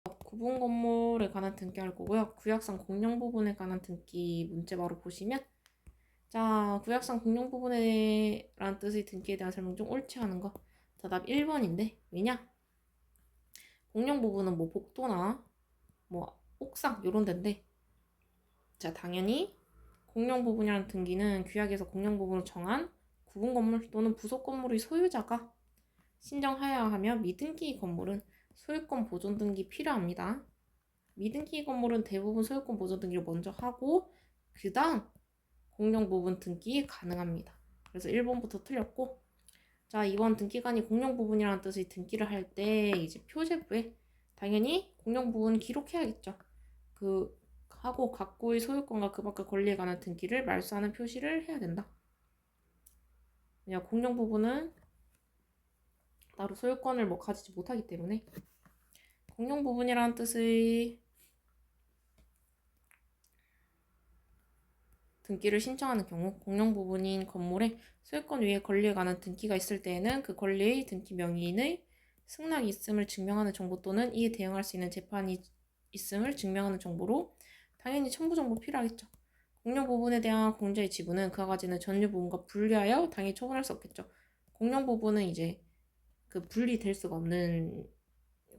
구분 건물에 관한 등기 할 거고요. 구약상 공용 부분에 관한 등기 문제 바로 보시면, 자, 구약상 공용 부분에 라는 뜻의 등기에 대한 설명 중 옳지 않은 거. 자, 답 1번인데 왜냐? 공용 부분은 뭐 복도나 뭐 옥상 요런 데인데, 자, 당연히 공용 부분이라는 등기는 규약에서 공용 부분을 정한 구분 건물 또는 부속 건물의 소유자가 신청하여야 하며, 미등기 건물은 소유권 보존 등기 필요합니다. 미등기 건물은 대부분 소유권 보존 등기를 먼저 하고 그 다음 공용 부분 등기 가능합니다. 그래서 1번부터 틀렸고, 자, 이번 등기관이 공용 부분이라는 뜻의 등기를 할 때 이제 표제부에 당연히 공용 부분 기록해야겠죠. 그 하고 각고의 소유권과 그 밖의 권리에 관한 등기를 말소하는 표시를 해야 된다. 왜냐, 공용 부분은 따로 소유권을 뭐 가지지 못하기 때문에. 공용 부분이라는 뜻의 등기를 신청하는 경우, 공용 부분인 건물에 소유권 위에 권리에 관한 등기가 있을 때에는 그 권리의 등기 명의인의 승낙이 있음을 증명하는 정보 또는 이에 대응할 수 있는 재판이 있음을 증명하는 정보로 당연히 첨부 정보 필요하겠죠. 공용 부분에 대한 공자의 지분은 그가 가지는 전유 부분과 분리하여 당연히 처분할 수 없겠죠. 공용 부분은 이제 그 분리될 수가 없는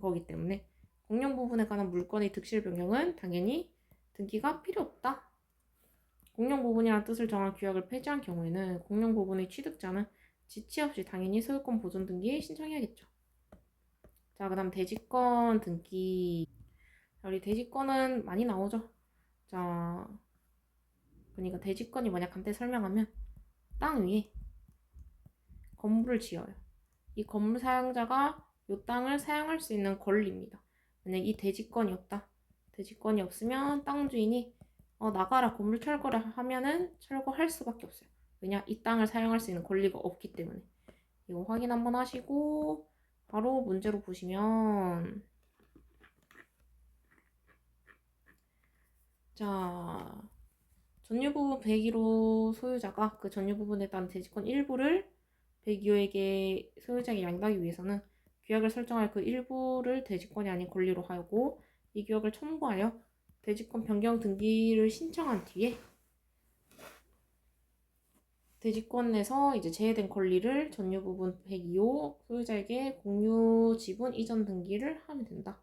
거기 때문에 공용 부분에 관한 물건의 득실 변경은 당연히 등기가 필요 없다. 공용 부분이라는 뜻을 정한 규약을 폐지한 경우에는 공용 부분의 취득자는 지체 없이 당연히 소유권 보존 등기 신청해야겠죠. 자, 그 다음 대지권 등기. 자, 우리 대지권은 많이 나오죠. 자, 그러니까 대지권이 뭐냐 간단히 설명하면 땅 위에 건물을 지어요. 이 건물 사용자가 이 땅을 사용할 수 있는 권리입니다. 만약 이 대지권이 없다. 대지권이 없으면 땅 주인이 나가라 건물 철거를 하면은 철거할 수밖에 없어요. 왜냐? 이 땅을 사용할 수 있는 권리가 없기 때문에. 이거 확인 한번 하시고 바로 문제로 보시면, 자, 전유부분 102호 소유자가 그 전유부분에 따른 대지권 일부를 102호에게 소유자에게 양도하기 위해서는 규약을 설정할 그 일부를 대지권이 아닌 권리로 하고 이 규약을 첨부하여 대지권 변경 등기를 신청한 뒤에 대지권에서 이제 제외된 권리를 전유부분 102호 소유자에게 공유 지분 이전 등기를 하면 된다.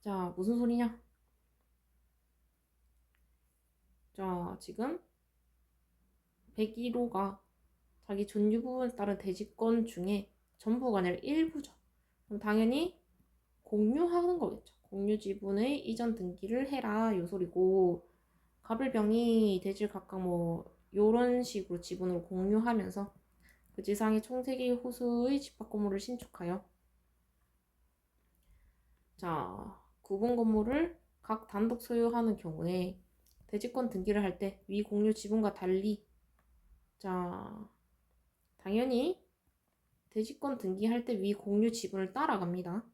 자, 무슨 소리냐? 자, 지금 101호가 자기 전유 부분에 따른 대지권 중에 전부가 아니라 일부죠. 그럼 당연히 공유하는 거겠죠. 공유 지분의 이전 등기를 해라 요 소리고, 갑을병이 대질 각각 뭐 요런 식으로 지분으로 공유하면서 그 지상의 총세기 호수의 집합 건물을 신축하여, 자, 구분 건물을 각 단독 소유하는 경우에 대지권 등기를 할 때 위 공유 지분과 달리, 자, 당연히 대지권 등기할 때 위 공유 지분을 따라갑니다.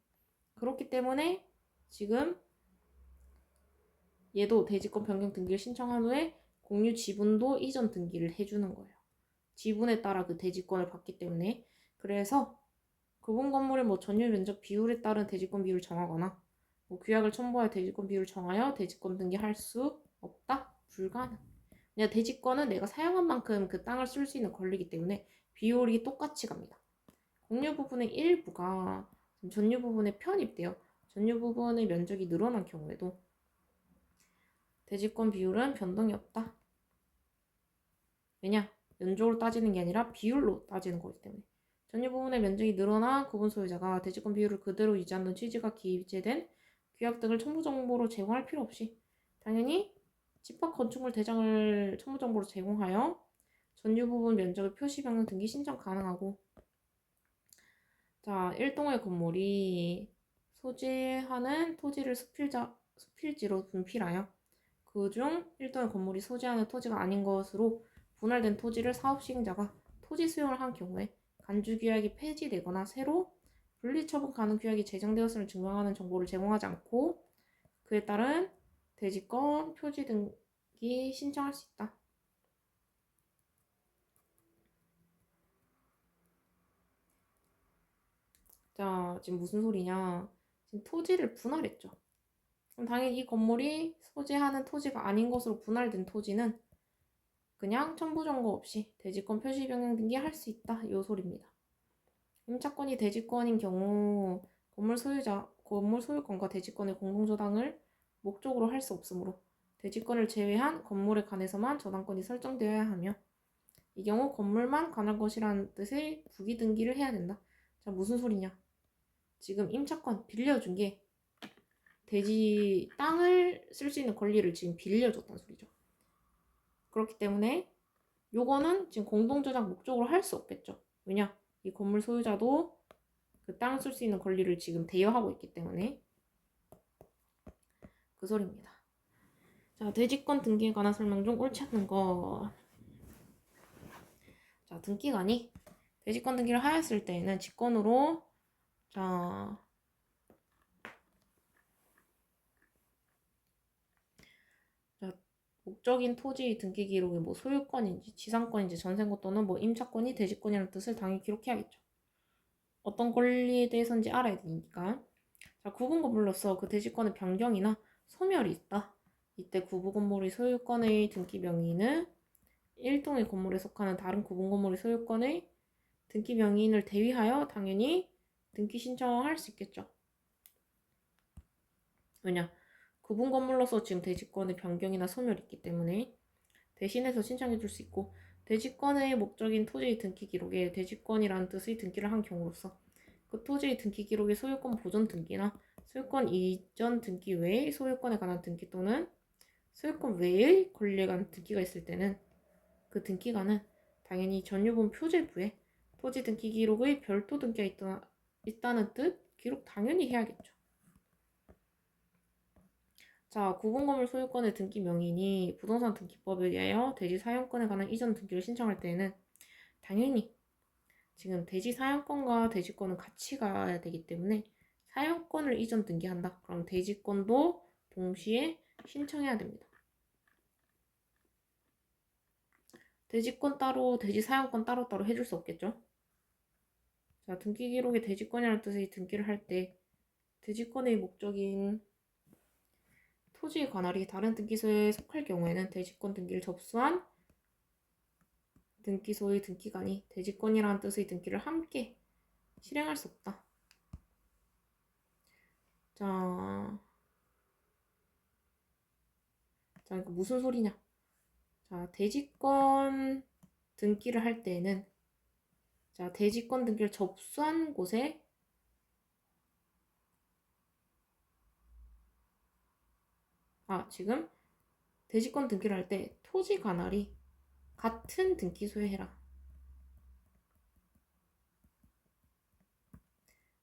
그렇기 때문에 지금 얘도 대지권 변경 등기를 신청한 후에 공유 지분도 이전 등기를 해주는 거예요. 지분에 따라 그 대지권을 받기 때문에. 그래서 구분 건물의 뭐 전유 면적 비율에 따른 대지권 비율을 정하거나 뭐 규약을 첨부하여 대지권 비율을 정하여 대지권 등기할 수 없다? 불가능. 그냥 대지권은 내가 사용한 만큼 그 땅을 쓸 수 있는 권리이기 때문에 비율이 똑같이 갑니다. 공유 부분의 일부가 전유 부분에 편입돼요. 전유 부분의 면적이 늘어난 경우에도 대지권 비율은 변동이 없다. 왜냐? 면적으로 따지는 게 아니라 비율로 따지는 거기 때문에. 전유 부분의 면적이 늘어나 구분 소유자가 대지권 비율을 그대로 유지하는 취지가 기재된 규약 등을 첨부 정보로 제공할 필요 없이 당연히 집합 건축물 대장을 첨부 정보로 제공하여 전유 부분 면적을 표시 변경 등기 신청 가능하고, 자, 일동의 건물이 소지하는 토지를 수필지로 분필하여 그중 일동의 건물이 소지하는 토지가 아닌 것으로 분할된 토지를 사업 시행자가 토지 수용을 한 경우에 간주규약이 폐지되거나 새로 분리처분 가능 규약이 제정되었음을 증명하는 정보를 제공하지 않고 그에 따른 대지권 표지 등기 신청할 수 있다. 자, 지금 무슨 소리냐? 지금 토지를 분할했죠. 그럼 당연히 이 건물이 소재하는 토지가 아닌 것으로 분할된 토지는 그냥 첨부정보 없이 대지권 표시 변경 등기 할 수 있다. 이 소리입니다. 임차권이 대지권인 경우 건물 소유권과 대지권의 공동저당을 목적으로 할 수 없으므로 대지권을 제외한 건물에 관해서만 저당권이 설정되어야 하며 이 경우 건물만 관할 것이라는 뜻의 부기 등기를 해야 된다. 자, 무슨 소리냐? 지금 임차권 빌려준 게 대지 땅을 쓸 수 있는 권리를 지금 빌려줬다는 소리죠. 그렇기 때문에 요거는 지금 공동저당 목적으로 할 수 없겠죠. 왜냐? 이 건물 소유자도 그 땅 쓸 수 있는 권리를 지금 대여하고 있기 때문에 그 소리입니다. 자, 대지권 등기에 관한 설명 중 옳지 않는 거. 자, 등기관이 대지권 등기를 하였을 때에는 직권으로 자, 목적인 토지 등기 기록에 뭐 소유권인지 지상권인지 전세권 또는 뭐 임차권이 대지권이라는 뜻을 당연히 기록해야겠죠. 어떤 권리에 대해서인지 알아야 되니까. 자, 구분 건물로서 그 대지권의 변경이나 소멸이 있다. 이때 구분 건물의 소유권의 등기 명의는 일동의 건물에 속하는 다른 구분 건물의 소유권의 등기 명의인을 대위하여 당연히 등기 신청할 수 있겠죠. 왜냐? 구분 건물로서 지금 대지권의 변경이나 소멸이 있기 때문에 대신해서 신청해 줄 수 있고 대지권의 목적인 토지의 등기 기록에 대지권이라는 뜻의 등기를 한 경우로서 그 토지의 등기 기록의 소유권 보존 등기나 소유권 이전 등기 외의 소유권에 관한 등기 또는 소유권 외의 권리에 관한 등기가 있을 때는 그 등기관은 당연히 전유분 표제부에 토지 등기 기록의 별도 등기가 있다는 뜻 기록 당연히 해야겠죠. 자, 구분건물 소유권의 등기 명의인이 부동산 등기법에 의하여 대지 사용권에 관한 이전 등기를 신청할 때에는 당연히 지금 대지 사용권과 대지권은 같이 가야 되기 때문에 사용권을 이전 등기한다. 그럼 대지권도 동시에 신청해야 됩니다. 대지권 따로, 대지 사용권 따로따로 해줄 수 없겠죠? 자, 등기 기록에 대지권이라는 뜻의 등기를 할 때 대지권의 목적인 토지의 관할이 다른 등기소에 속할 경우에는 대지권 등기를 접수한 등기소의 등기관이 대지권이라는 뜻의 등기를 함께 실행할 수 없다. 자, 이거 무슨 소리냐? 자, 대지권 등기를 할 때에는 자, 대지권 등기를 접수한 곳에 지금 대지권 등기를 할 때 토지 관할이 같은 등기소에 해라.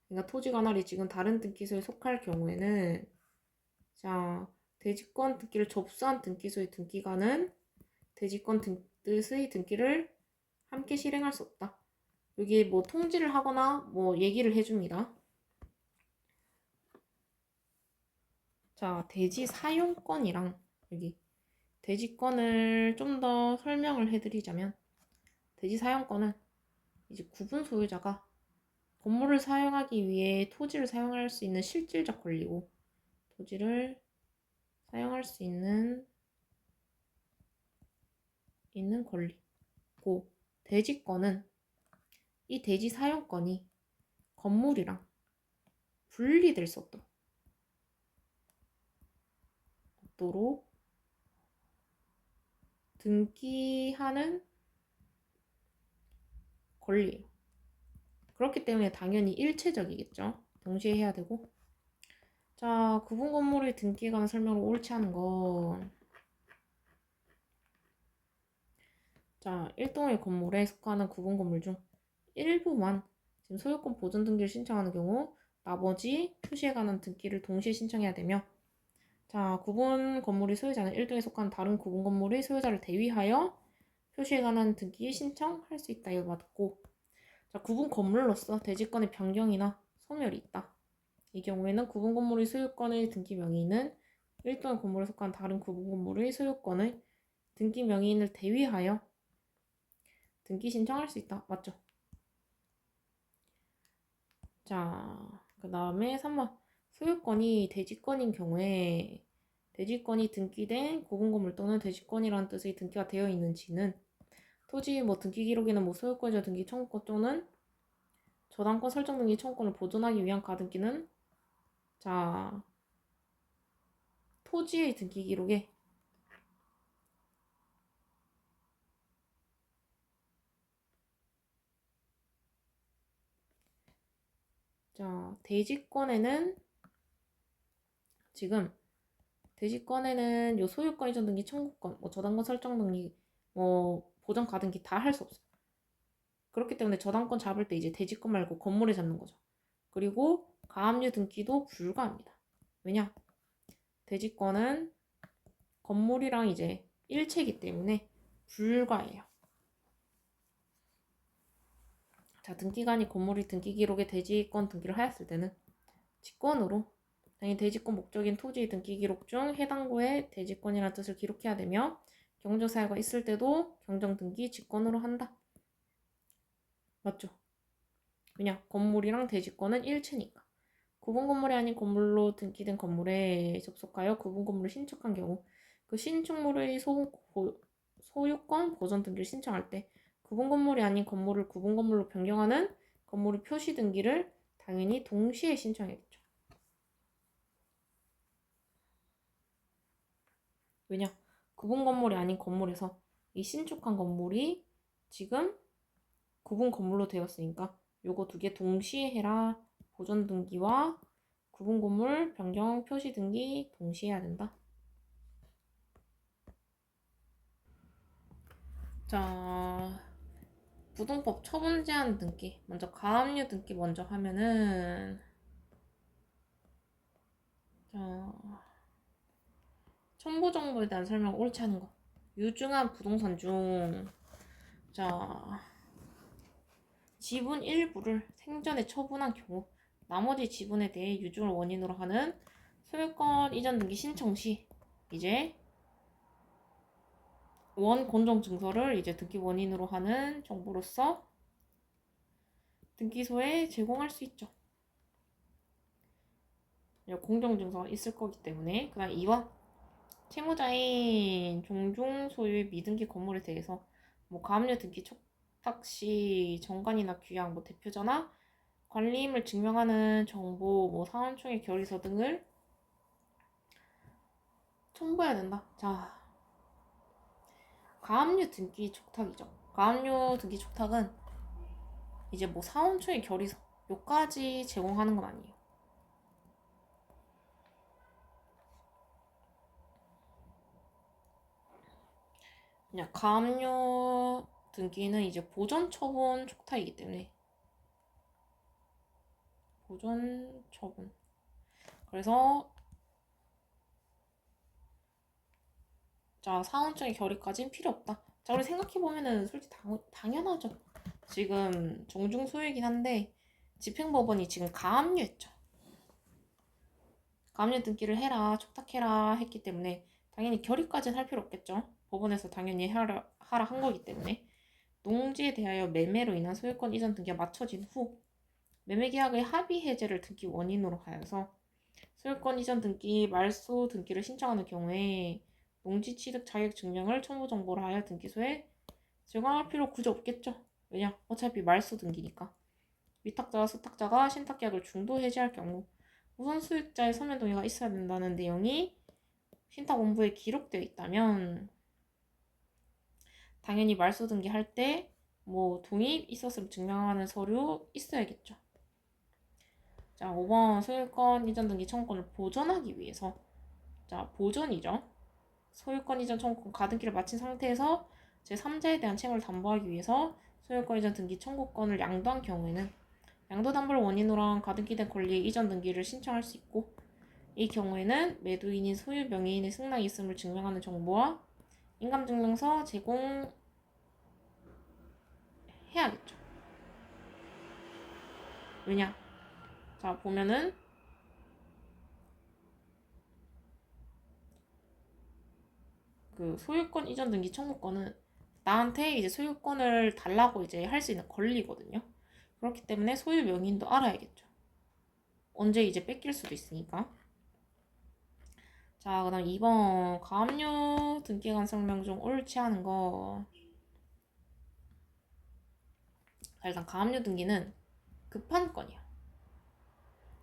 그러니까 토지 관할이 지금 다른 등기소에 속할 경우에는 자, 대지권 등기를 접수한 등기소의 등기관은 대지권 뜻의 등기를 함께 실행할 수 없다. 여기 뭐 통지를 하거나 뭐 얘기를 해줍니다. 자, 대지 사용권이랑 여기 대지권을 좀 더 설명을 해드리자면 대지 사용권은 이제 구분 소유자가 건물을 사용하기 위해 토지를 사용할 수 있는 실질적 권리고 토지를 사용할 수 있는 권리고 대지권은 이 대지 사용권이 건물이랑 분리될 수 없도록 등기하는 권리예요. 그렇기 때문에 당연히 일체적이겠죠. 동시에 해야 되고. 자, 구분 건물의 등기에 관한 설명을 옳지 않은 건 자, 일동의 건물에 속하는 구분 건물 중 일부만 지금 소유권 보존 등기를 신청하는 경우 나머지 표시에 관한 등기를 동시에 신청해야 되며 자, 구분 건물의 소유자는 일동에 속한 다른 구분 건물의 소유자를 대위하여 표시에 관한 등기 신청할 수 있다. 이거 맞고 자, 구분 건물로서 대지권의 변경이나 소멸이 있다. 이 경우에는 구분 건물의 소유권의 등기 명의인은 일동의 건물에 속한 다른 구분 건물의 소유권의 등기 명의인을 대위하여 등기 신청할 수 있다. 맞죠? 자, 그 다음에 3번. 소유권이 대지권인 경우에 대지권이 등기된 고분건물 또는 대지권이라는 뜻의 등기가 되어 있는지는 토지 뭐 등기 기록에는 뭐 소유권자 등기 청구권 또는 저당권 설정 등기 청구권을 보존하기 위한 가등기는 자, 토지의 등기 기록에 자, 대지권에는 지금 대지권에는 요 소유권 이전 등기 청구권, 뭐 저당권 설정 등기, 뭐 보전 가등기 다 할 수 없어. 그렇기 때문에 저당권 잡을 때 이제 대지권 말고 건물에 잡는 거죠. 그리고 가압류 등기도 불가합니다. 왜냐? 대지권은 건물이랑 이제 일체이기 때문에 불가해요. 자, 등기관이 건물이 등기 기록에 대지권 등기를 하였을 때는 직권으로 당연히 대지권 목적인 토지 등기 기록 중 해당 구의 대지권이라는 뜻을 기록해야 되며 경조사유가 있을 때도 경정 등기 직권으로 한다. 맞죠? 왜냐? 건물이랑 대지권은 일체니까. 구분 건물이 아닌 건물로 등기된 건물에 접속하여 구분 건물을 신축한 경우 그 신축물의 소유권 보전 등기를 신청할 때 구분 건물이 아닌 건물을 구분 건물로 변경하는 건물의 표시 등기를 당연히 동시에 신청해야겠죠. 왜냐? 구분 건물이 아닌 건물에서 이 신축한 건물이 지금 구분 건물로 되었으니까 요거 두 개 동시에 해라. 보존 등기와 구분 건물 변경 표시 등기 동시에 해야 된다. 자, 부동법 처분 제한 등기. 먼저 가압류 등기 먼저 하면은 자, 첨부 정보에 대한 설명 옳지 않은 거. 유증한 부동산 중 자, 지분 일부를 생전에 처분한 경우 나머지 지분에 대해 유증을 원인으로 하는 소유권 이전 등기 신청 시 이제 원 권정 증서를 이제 등기 원인으로 하는 정보로서 등기소에 제공할 수 있죠. 공정 증서가 있을 거기 때문에. 그다음 2번 채무자인 종중 소유의 미등기 건물에 대해서 뭐 가압류 등기 촉탁 시 정관이나 규약, 뭐 대표자나 관리임을 증명하는 정보, 뭐 사원총회 결의서 등을 첨부해야 된다. 자, 가압류 등기 촉탁이죠. 가압류 등기 촉탁은 이제 뭐 사원총회 결의서 요까지 제공하는 건 아니에요. 그냥 가압류 등기는 이제 보존 처분 촉탁이기 때문에 보존 처분. 그래서 자, 사원총회 결의까지는 필요 없다. 자, 우리 생각해보면은 솔직히 당연하죠. 지금 종중 소유이긴 한데 집행법원이 지금 가압류했죠. 가압류 등기를 해라, 촉탁해라 했기 때문에 당연히 결의까지는 할 필요 없겠죠. 법원에서 당연히 하라 한 거기 때문에 농지에 대하여 매매로 인한 소유권 이전 등기가 마쳐진 후 매매계약의 합의 해제를 등기 원인으로 하여서 소유권 이전 등기, 말소 등기를 신청하는 경우에 농지 취득 자격 증명을 첨부 정보로 하여 등기소에 제공할 필요 굳이 없겠죠. 왜냐? 어차피 말소 등기니까. 위탁자와 수탁자가 신탁계약을 중도 해지할 경우 우선 수익자의 서면 동의가 있어야 된다는 내용이 신탁 원부에 기록되어 있다면 당연히 말소 등기할 때 뭐 동의 있었음을 증명하는 서류 있어야겠죠. 자, 5번 소유권 이전 등기 청구권을 보존하기 위해서 자, 보존이죠. 소유권 이전 청구권 가등기를 마친 상태에서 제3자에 대한 채무를 담보하기 위해서 소유권 이전 등기 청구권을 양도한 경우에는 양도담보를 원인으로 한 가등기된 권리의 이전 등기를 신청할 수 있고 이 경우에는 매도인인 소유 명의인의 승낙이 있음을 증명하는 정보와 인감증명서 제공해야겠죠. 왜냐? 자, 보면은 그 소유권 이전 등기 청구권은 나한테 이제 소유권을 달라고 이제 할 수 있는 권리거든요. 그렇기 때문에 소유 명의인도 알아야겠죠. 언제 이제 뺏길 수도 있으니까. 자, 그다음 2번 가압류 등기관 설명 중 옳지 않은 거. 자, 일단 가압류 등기는 급한 건이야.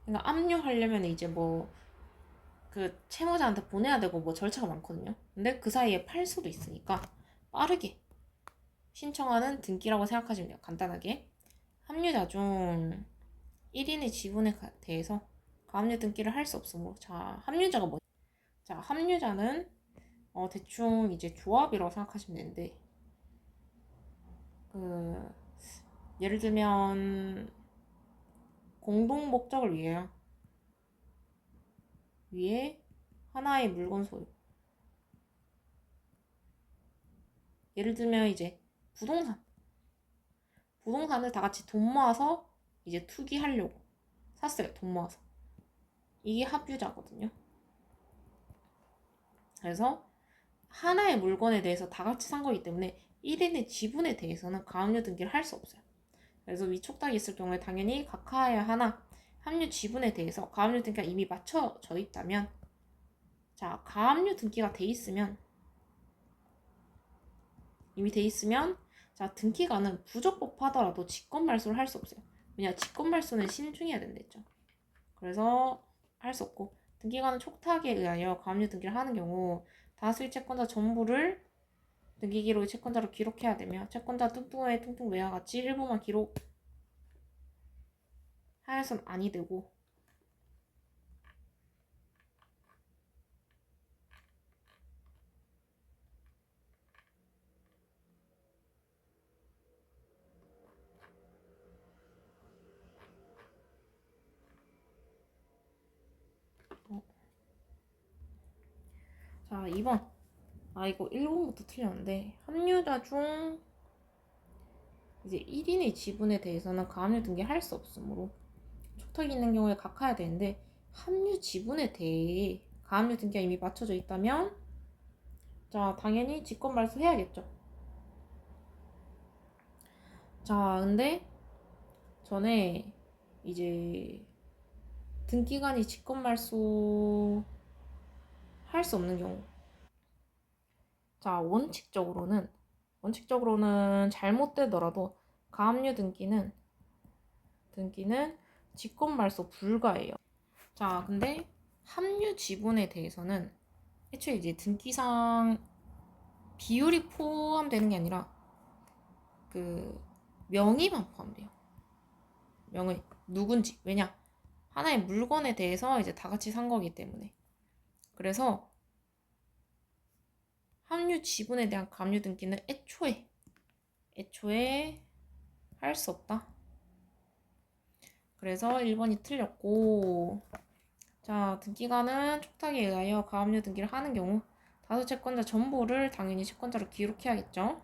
그러니까 압류하려면 이제 뭐 그 채무자한테 보내야 되고 뭐 절차가 많거든요. 근데 그 사이에 팔 수도 있으니까 빠르게 신청하는 등기라고 생각하시면 돼요. 간단하게. 합류자 중 1인의 지분에 대해서 가압류 등기를 할 수 없으므로. 자, 합류자가 뭐냐? 자, 합류자는 대충 이제 조합이라고 생각하시면 되는데, 그 예를 들면 공동 목적을 위해 하나의 물건 소유. 예를 들면 이제 부동산을 다 같이 돈 모아서 이제 투기하려고 샀어요. 돈 모아서. 이게 합유자거든요. 그래서 하나의 물건에 대해서 다 같이 산 거기 때문에 1인의 지분에 대해서는 가압류 등기를 할 수 없어요. 그래서 위촉탁이 있을 경우에 당연히 각하에 하나 합류 지분에 대해서 가압류 등기가 이미 맞춰져 있다면, 자, 가압류 등기가 이미 돼 있으면, 자, 등기관은 부적법 하더라도 직권 말소를 할 수 없어요. 왜냐, 직권 말소는 신중해야 된댔죠. 그래서 할 수 없고, 등기관은 촉탁에 의하여 가압류 등기를 하는 경우 다수의 채권자 전부를 등기 기록의 채권자로 기록해야 되며, 채권자 뚱뚱의 뚱뚱 외와 같이 일부만 기록하여선 아니 되고, 자, 2번. 이거 1번부터 틀렸는데, 합류자 중 이제 1인의 지분에 대해서는 가압류 등기할 수 없으므로 촉탁이 있는 경우에 각하해야 되는데, 합류 지분에 대해 가압류 등기가 이미 맞춰져 있다면, 자, 당연히 직권 말소해야겠죠. 자, 근데 전에 이제 등기관이 직권 말소 할 수 없는 경우. 자, 원칙적으로는 잘못되더라도 가압류 등기는 직권 말소 불가예요. 자, 근데 합류 지분에 대해서는 애초에 이제 등기상 비율이 포함되는 게 아니라 그 명의만 포함돼요. 명의 누군지. 왜냐, 하나의 물건에 대해서 이제 다 같이 산 거기 때문에. 그래서 합류 지분에 대한 가압류 등기는 애초에 할 수 없다. 그래서 1번이 틀렸고, 자, 등기관은 촉탁에 의하여 가압류 등기를 하는 경우 다수 채권자 전부를 당연히 채권자로 기록해야겠죠.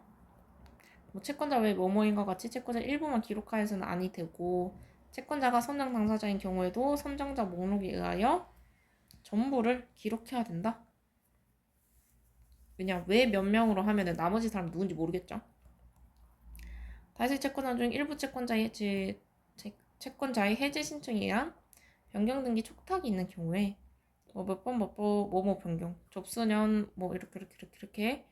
뭐 채권자 외 뭐뭐인과 같이 채권자 일부만 기록하여서는 아니 되고, 채권자가 선정 당사자인 경우에도 선정자 목록에 의하여 전부를 기록해야 된다. 왜냐, 왜 몇 명으로 하면은 나머지 사람 누군지 모르겠죠. 다수 채권자 중 일부 채권자의 해제 신청에 의한 변경 등기 촉탁이 있는 경우에 몇 번 뭐뭐 변경 접수년 뭐 이렇게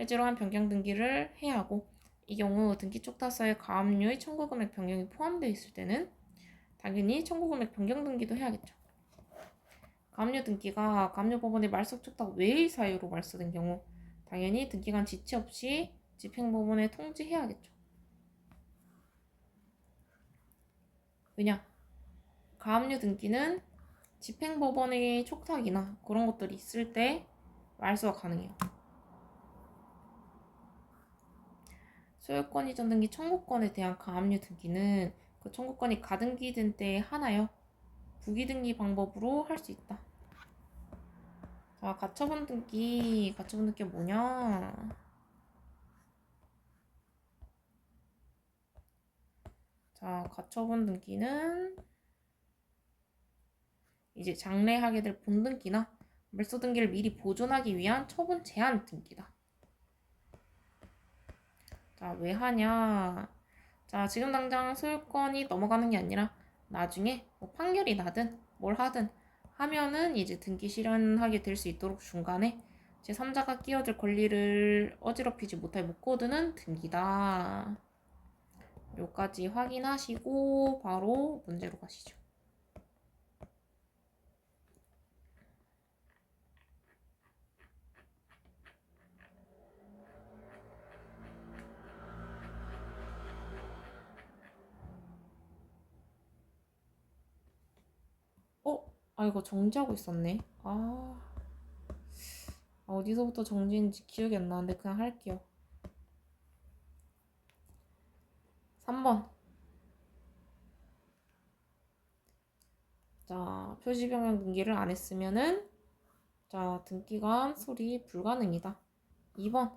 해지로 한 변경 등기를 해야 하고, 이 경우 등기 촉탁서에 가압류의 청구 금액 변경이 포함되어 있을 때는 당연히 청구 금액 변경 등기도 해야겠죠. 가압류 등기가 가압류 법원의 말소 촉탁 외의 사유로 말소된 경우 당연히 등기관 지체 없이 집행법원에 통지해야겠죠. 왜냐, 가압류 등기는 집행법원의 촉탁이나 그런 것들이 있을 때 말소가 가능해요. 소유권 이전 등기 청구권에 대한 가압류 등기는 그 청구권이 가등기된 때에 하나요. 부기등기 방법으로 할 수 있다. 자, 가처분 등기 뭐냐? 자, 가처분 등기는 이제 장래하게 될 본등기나 말소 등기를 미리 보존하기 위한 처분 제한 등기다. 자, 왜 하냐? 자, 지금 당장 소유권이 넘어가는 게 아니라 나중에 뭐 판결이 나든 뭘 하든 하면은 이제 등기 실현하게 될 수 있도록 중간에 제3자가 끼어들 권리를 어지럽히지 못할 목코드는 등기다. 요까지 확인하시고 바로 문제로 가시죠. 이거 정지하고 있었네. 어디서부터 정지인지 기억이 안 나는데 그냥 할게요. 3번. 자, 표시 변경 등기를 안 했으면은 자, 등기관 수리 불가능이다. 2번.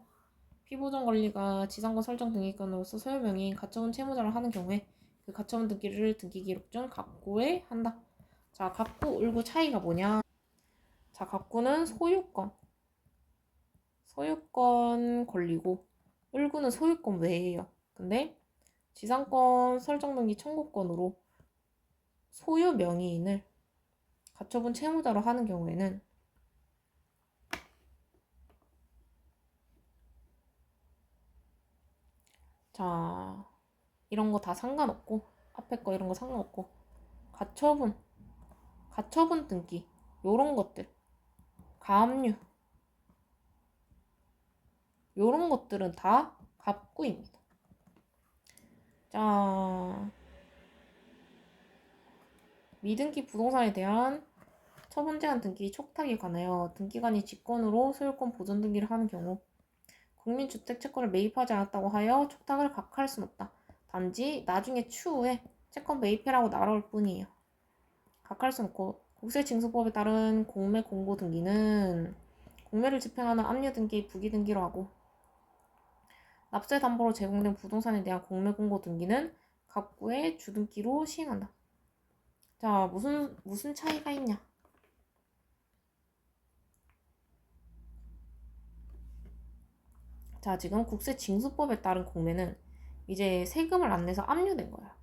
피보전 권리가 지상권 설정 등기권으로서 소유 명의인 가처분 채무자를 하는 경우에 그 가처분 등기를 등기 기록 중 갑구에 한다. 자, 갑구, 을구 차이가 뭐냐? 자, 갑구는 소유권 권리고 을구는 소유권 외예요. 근데 지상권 설정 등기 청구권으로 소유 명의인을 가처분 채무자로 하는 경우에는 자, 이런 거 다 상관없고 앞에 거 이런 거 상관없고 가처분 등기 요런 것들 가압류 요런 것들은 다 갑구입니다. 자, 미등기 부동산에 대한 처분 제한 등기 촉탁에 관하여 등기관이 직권으로 소유권 보존 등기를 하는 경우 국민주택 채권을 매입하지 않았다고 하여 촉탁을 각하할 순 없다. 단지 나중에 추후에 채권 매입해라고 나올 뿐이에요. 각하할 순 없고 국세징수법에 따른 공매 공고 등기는 공매를 집행하는 압류 등기 부기 등기로 하고 납세 담보로 제공된 부동산에 대한 공매 공고 등기는 갑구의 주등기로 시행한다. 자, 무슨 차이가 있냐? 자, 지금 국세징수법에 따른 공매는 이제 세금을 안 내서 압류된 거야.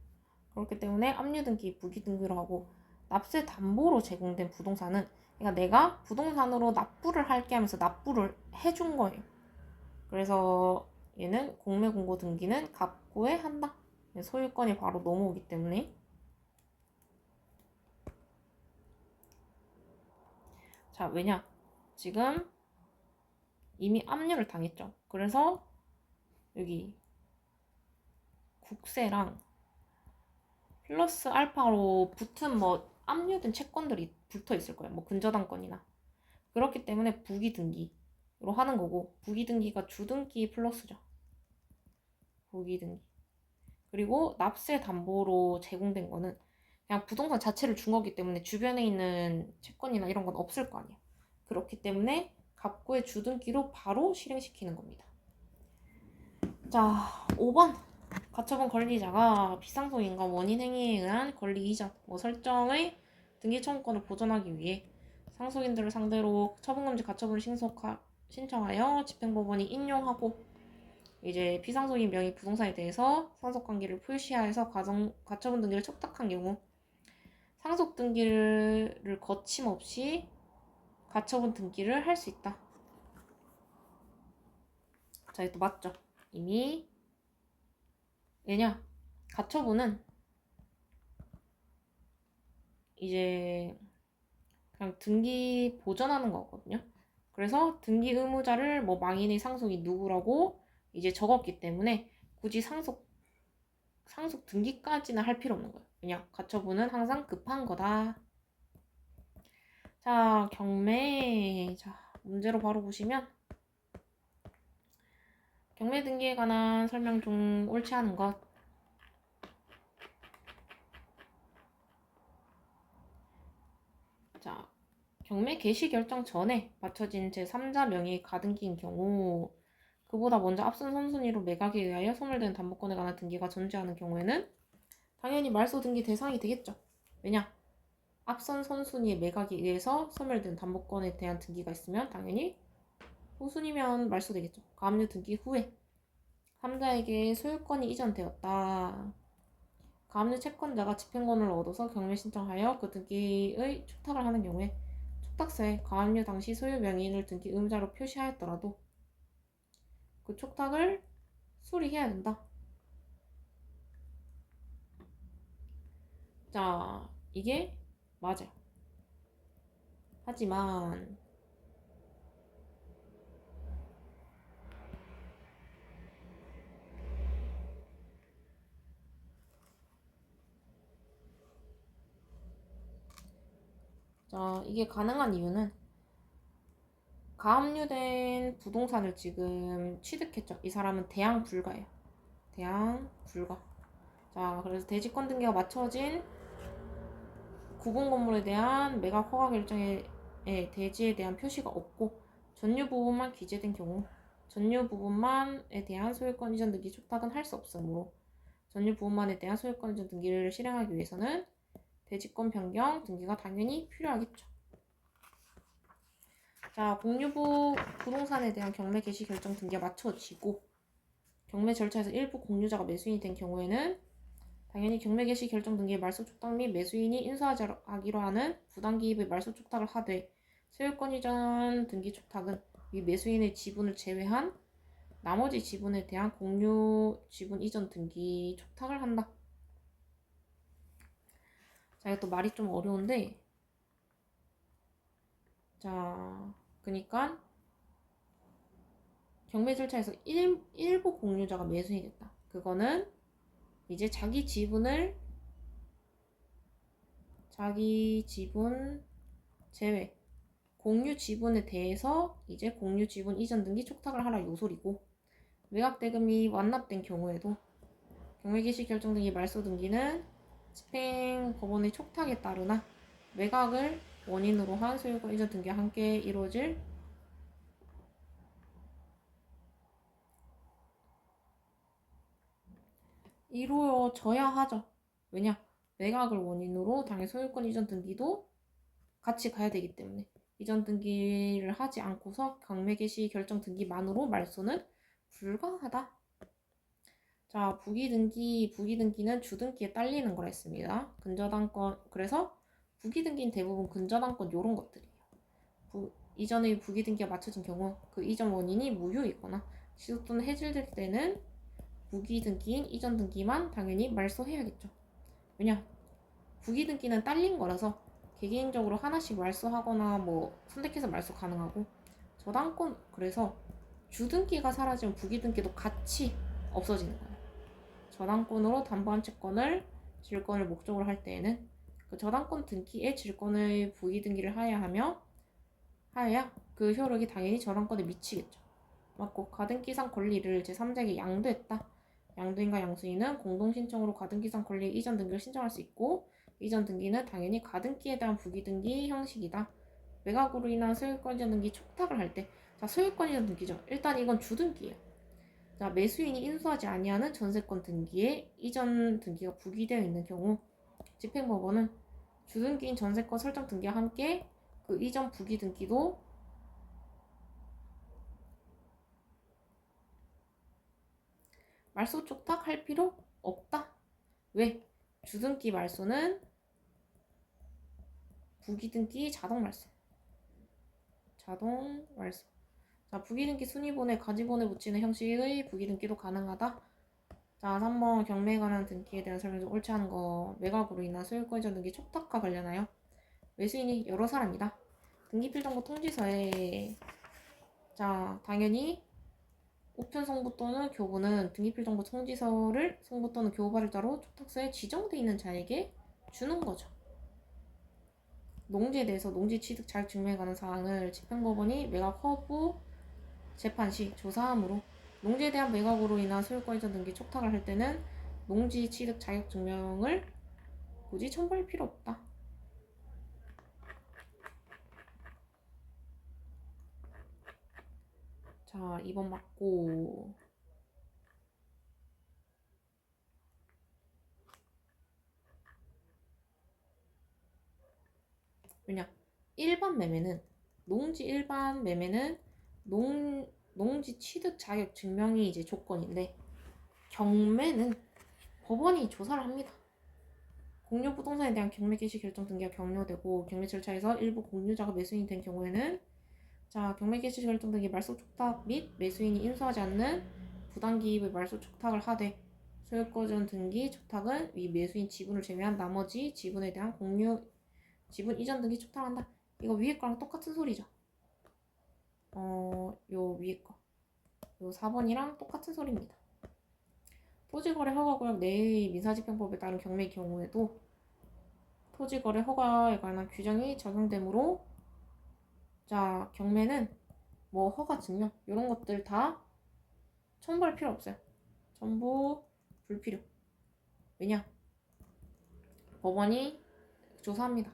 그렇기 때문에 압류 등기, 부기 등기로 하고 납세 담보로 제공된 부동산은 그러니까 내가 부동산으로 납부를 할게 하면서 납부를 해준 거예요. 그래서 얘는 공매 공고 등기는 갑구에 한다. 소유권이 바로 넘어오기 때문에. 자, 왜냐? 지금 이미 압류를 당했죠. 그래서 여기 국세랑 플러스 알파로 붙은 뭐 압류된 채권들이 붙어 있을 거예요. 뭐 근저당권이나. 그렇기 때문에 부기 등기로 하는 거고 부기 등기가 주등기 플러스죠. 부기 등기. 그리고 납세 담보로 제공된 거는 그냥 부동산 자체를 준 거기 때문에 주변에 있는 채권이나 이런 건 없을 거 아니에요. 그렇기 때문에 갑구의 주등기로 바로 실행시키는 겁니다. 자, 5번. 가처분 권리자가 비상속인과 원인행위에 의한 권리 이전, 설정의 등기 청구권을 보존하기 위해 상속인들을 상대로 처분금지 가처분을 신청하여 집행법원이 인용하고 이제 피상속인 명의 부동산에 대해서 상속관계를 표시하여서 가처분 등기를 촉탁한 경우 상속 등기를 거침없이 가처분 등기를 할 수 있다. 자, 이것도 맞죠? 이미 왜냐? 가처분은 이제 그냥 등기 보전하는 거거든요. 그래서 등기 의무자를 뭐 망인의 상속이 누구라고 이제 적었기 때문에 굳이 상속 등기까지는 할 필요 없는 거예요. 왜냐? 가처분은 항상 급한 거다. 자, 경매. 자, 문제로 바로 보시면 경매 등기에 관한 설명 중 옳지 않은 것. 자, 경매 개시 결정 전에 맞춰진 제3자 명의의 가등기인 경우 그보다 먼저 앞선 선순위로 매각에 의하여 소멸된 담보권에 관한 등기가 존재하는 경우에는 당연히 말소 등기 대상이 되겠죠. 왜냐? 앞선 선순위의 매각에 의해서 소멸된 담보권에 대한 등기가 있으면 당연히 후순위면 말소되겠죠. 가압류 등기 후에 3자에게 소유권이 이전되었다. 가압류 채권자가 집행권을 얻어서 경매 신청하여 그 등기의 촉탁을 하는 경우에 촉탁서에 가압류 당시 소유 명의인을 등기 의무자로 표시하였더라도 그 촉탁을 수리해야 된다. 자, 이게 맞아요. 하지만 자, 이게 가능한 이유는 가압류된 부동산을 지금 취득했죠. 이 사람은 대항 불가예요. 대항 불가. 자, 그래서 대지권 등기가 맞춰진 구분 건물에 대한 매각 허가 결정에 대지에 대한 표시가 없고 전유 부분만 기재된 경우 전유 부분만에 대한 소유권 이전 등기 촉탁은 할 수 없으므로 전유 부분만에 대한 소유권 이전 등기를 실행하기 위해서는 대지권 변경 등기가 당연히 필요하겠죠. 자, 공유부 부동산에 대한 경매 개시 결정 등기가 맞춰지고 경매 절차에서 일부 공유자가 매수인이 된 경우에는 당연히 경매 개시 결정 등기의 말소 촉탁 및 매수인이 인수하기로 하는 부당 기입의 말소 촉탁을 하되 소유권 이전 등기 촉탁은 위 매수인의 지분을 제외한 나머지 지분에 대한 공유 지분 이전 등기 촉탁을 한다. 자, 이것도 말이 좀 어려운데 자, 그러니까 경매 절차에서 일부 공유자가 매수인이 됐다. 그거는 이제 자기 지분 제외 공유 지분에 대해서 이제 공유 지분 이전 등기 촉탁을 하라 요소리고 매각 대금이 완납된 경우에도 경매 개시 결정 등기 말소 등기는 집행 법원의 촉탁에 따르나 매각을 원인으로 한 소유권 이전 등기와 함께 이루어져야 하죠. 왜냐? 매각을 원인으로 당해 소유권 이전 등기도 같이 가야 되기 때문에 이전 등기를 하지 않고서 경매 개시 결정 등기만으로 말소는 불가하다. 자, 부기등기는 주등기에 딸리는 거라 했습니다. 근저당권, 그래서 부기등기는 대부분 근저당권 요런 것들이에요. 이전의 부기등기가 맞춰진 경우 그 이전 원인이 무효이거나 취소 또는 해지될 때는 부기등기인 이전 등기만 당연히 말소해야겠죠. 왜냐? 부기등기는 딸린 거라서 개개인적으로 하나씩 말소하거나 뭐 선택해서 말소 가능하고 저당권 그래서 주등기가 사라지면 부기등기도 같이 없어지는 거예요. 저당권으로 담보한 채권을 질권을 목적으로 할 때에는 그 저당권 등기에 질권의 부기등기를 하여야 그 효력이 당연히 저당권에 미치겠죠. 맞고 가등기상 권리를 제3자에게 양도했다. 양도인과 양수인은 공동신청으로 가등기상 권리의 이전 등기를 신청할 수 있고 이전 등기는 당연히 가등기에 대한 부기등기 형식이다. 매각으로 인한 소유권 이전 등기 촉탁을 할 때 자, 소유권 이전 등기죠. 일단 이건 주등기예요. 자, 매수인이 인수하지 아니하는 전세권 등기에 이전 등기가 부기되어 있는 경우 집행법원은 주등기인 전세권 설정 등기와 함께 그 이전 부기 등기도 말소 촉탁할 필요 없다. 왜? 주등기 말소는 부기등기 자동 말소. 자, 부기등기 순위본에 가지본에 붙이는 형식의 부기등기도 가능하다. 자, 3번 경매에 관한 등기에 대한 설명 중 옳지 않은 거 매각으로 인한 소유권 이전 등기 촉탁과 관련하여 매수인이 여러 사람이다. 등기필정보 통지서에 자, 당연히 우편 송부 또는 교부는 등기필정보 통지서를 송부 또는 교부 발자로 촉탁서에 지정돼 있는 자에게 주는 거죠. 농지에 대해서 농지 취득 자격 증명에 관한 사항을 집행법원이 매각 허부 재판 시 조사하므로 농지에 대한 매각으로 인한 소유권 이전 등기 촉탁을 할 때는 농지 취득 자격 증명을 굳이 첨부할 필요 없다. 자, 2번 맞고 왜냐? 일반 매매는 농지 취득 자격 증명이 이제 조건인데 경매는 법원이 조사를 합니다. 공유 부동산에 대한 경매 개시 결정 등기가 격려되고 경매 절차에서 일부 공유자가 매수인이 된 경우에는 자, 경매 개시 결정 등기 말소 촉탁 및 매수인이 인수하지 않는 부당 기입의 말소 촉탁을 하되 소유권 등기 촉탁은 위 매수인 지분을 제외한 나머지 지분에 대한 공유 지분 이전 등기 촉탁한다. 이거 위에 거랑 똑같은 소리죠. 요 위에 거. 요 4번이랑 똑같은 소리입니다. 토지거래 허가구역 내의 민사집행법에 따른 경매의 경우에도 토지거래 허가에 관한 규정이 적용되므로 자, 경매는 뭐 허가 증명 이런 것들 다 첨부할 필요 없어요. 전부 불필요. 왜냐? 법원이 조사합니다.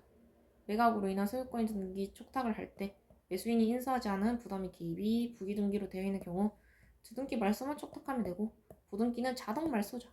매각으로 인한 소유권 등기 촉탁을 할 때 매수인이 인수하지 않은 부담의 기입이 부기등기로 되어 있는 경우 주등기 말소만 촉탁하면 되고 부등기는 자동 말소죠.